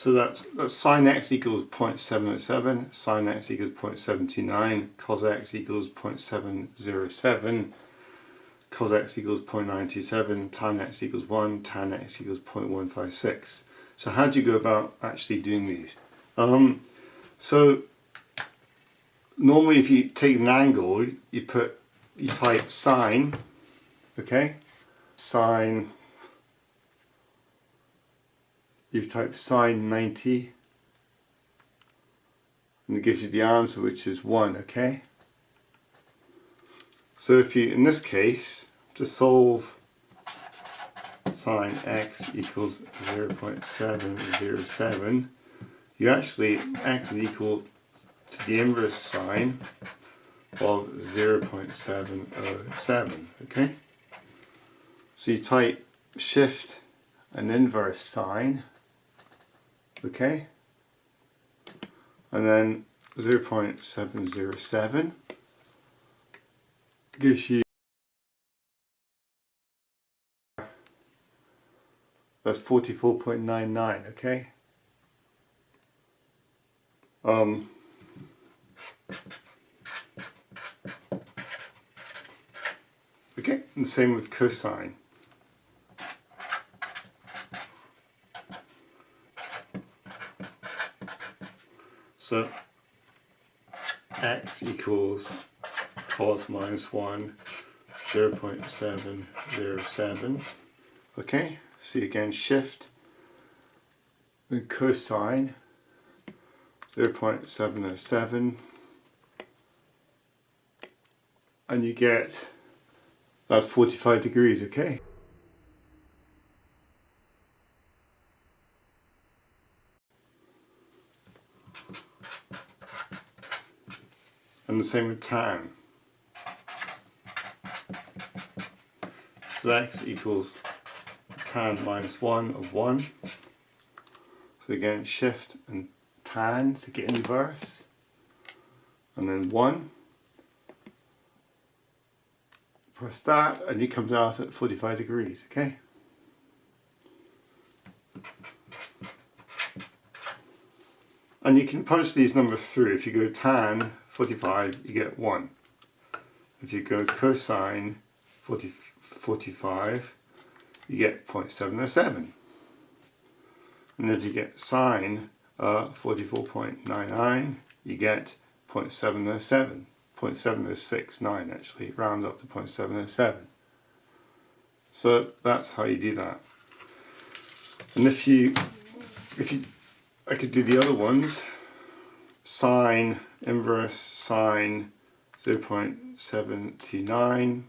So that's sine x equals 0.707, sine x equals 0.729, cos x equals 0.707, cos x equals 0.97, tan x equals 1, tan x equals 0.156. So how do you go about actually doing these? So normally if you take an angle, you type sine, okay? Sine, you type sine 90 and it gives you the answer, which is 1, okay? So if you, in this case, to solve sine x equals 0.707, you actually, x is equal to the inverse sine of 0.707, okay? So you type shift an inverse sine, okay? And then 0.707 gives you, that's 44.99, okay? Okay, and same with cosine. So x equals cos minus 1, 0.707. Okay, see again, shift the cosine 0.707, and you get, that's 45 degrees, okay? And the same with tan. So x equals tan minus 1 of 1. So again, shift and tan to get inverse. And then 1. Press that and it comes out at 45 degrees, okay? And you can punch these numbers through. If you go tan 45, you get 1. If you go cosine 45, you get 0.707. And if you get sine 44.99, you get 0.707. 0.769 actually, it rounds up to 0.707. So that's how you do that. And I could do the other ones. Sine inverse sine 0.729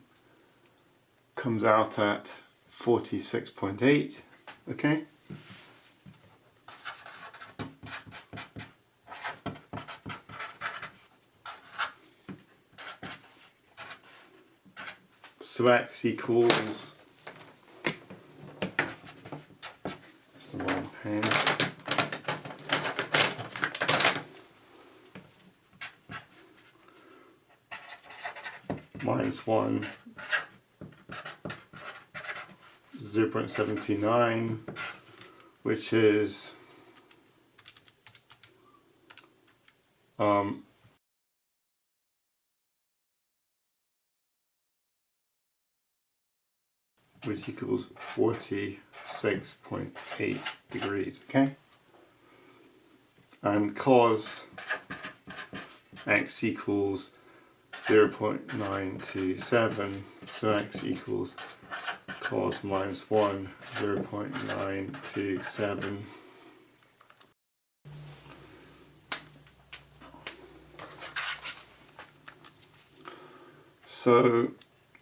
comes out at 46.8, okay? So x equals, that's the wrong pen, minus 1, 0.729, which is which equals 46.8 degrees, okay? And cos x equals 0.927, so x equals cos minus 1, 0.927. So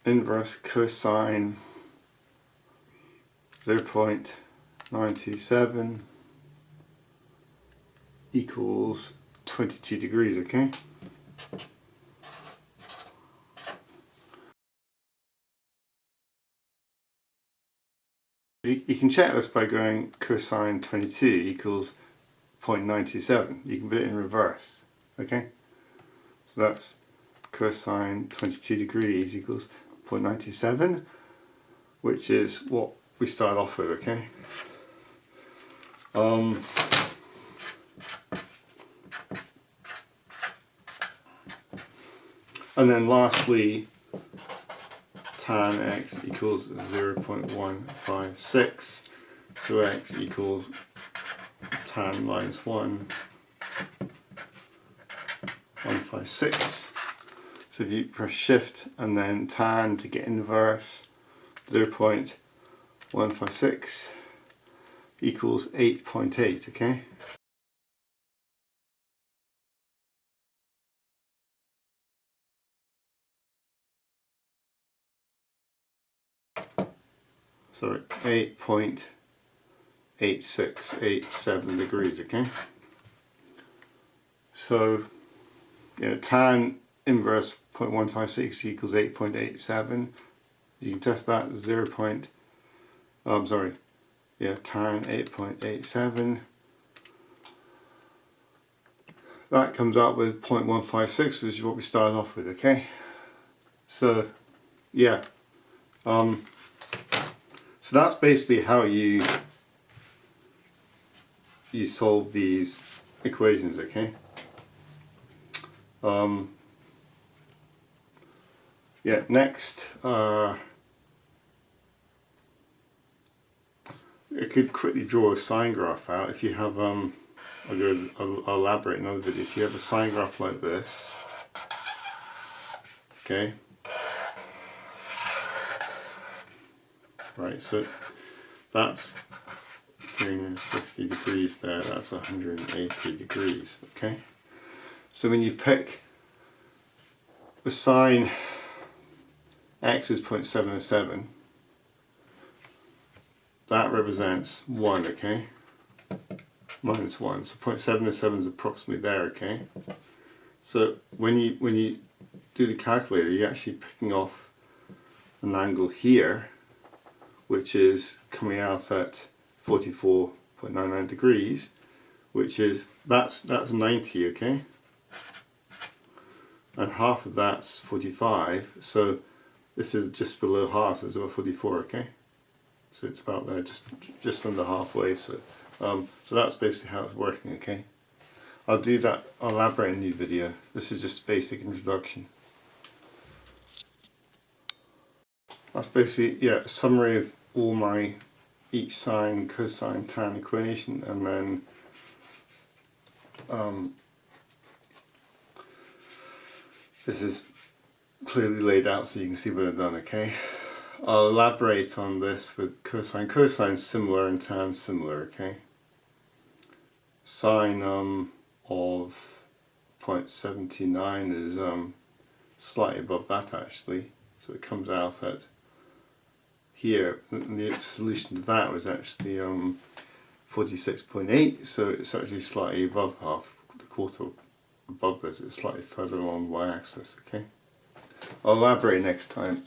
inverse cosine 0.927 equals 22 degrees, okay? You can check this by going cosine 22 equals 0.97. You can put it in reverse, okay? So that's cosine 22 degrees equals 0.97, which is what we start off with, okay? And then lastly, tan x equals 0.156. So x equals tan minus 156. So if you press shift and then tan to get inverse, 0.156 equals 8.8, okay? Sorry, 8.8687 degrees, okay? So, tan inverse 0.156 equals 8.87. You can test that, tan 8.87. That comes up with 0.156, which is what we started off with, okay? So, yeah. So that's basically how you solve these equations, okay? Yeah, next, I could quickly draw a sine graph out. If you have, I'll elaborate in another video. If you have a sine graph like this, okay? Right, so that's 360 degrees there, that's 180 degrees, okay? So when you pick the sine x is 0.707, that represents 1, okay? Minus 1, so 0.707 is approximately there, okay? So when you do the calculator, you're actually picking off an angle here, which is coming out at 44.99 degrees, which is, that's 90, okay? And half of that's 45, so this is just below half, so it's about 44, okay? So it's about there, just under halfway, so that's basically how it's working, okay? I'll do that, I'll elaborate in a new video. This is just a basic introduction. That's basically, yeah, a summary of all my each sine, cosine, tan equation, and then this is clearly laid out so you can see what I've done, okay? I'll elaborate on this with cosine. Cosine is similar and tan similar, okay? Sine of 0.79 is slightly above that actually, so it comes out at here. The solution to that was actually 46.8, so it's actually slightly above half, the quarter above this, it's slightly further along the y-axis, okay? I'll elaborate next time.